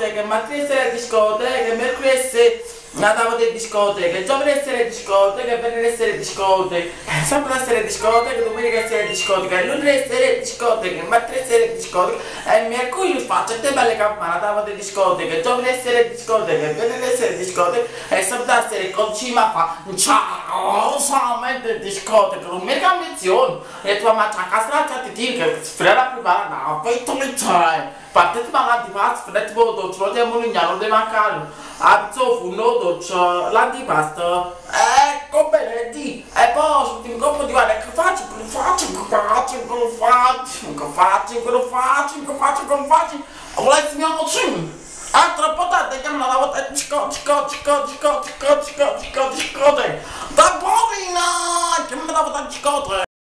discoteche, martedì sera discoteche, mercoledì sera andavo alle discoteche, giovedì sera discoteche, venerdì sera discoteche, sabato sera discoteche, domenica sera discoteche, lunedì sera discoteche, martedì sera discoteche, e mercoledì faccio te belle campane, andavo alle discoteche, giovedì sera discoteche, venerdì sera discoteche, e sabato sera con cima fa ciao, solamente discoteche, non mi cambizione, e tua macchina castrata ti dice che sfrera privata, no, poi tu mi c'hai. Partite dall'antipasto, freddo voto, ce lo diamo non devo mancare. Abito fundo, l'antipasto. Ecco bene, di. E poi sul team coppo di guarda, che faccio, che faccio, che faccio, che faccio, che faccio, che faccio, che faccio, che faccio. Volete mio mocin? Altra potente che non la volta discote. Da povina, che me la volta discote.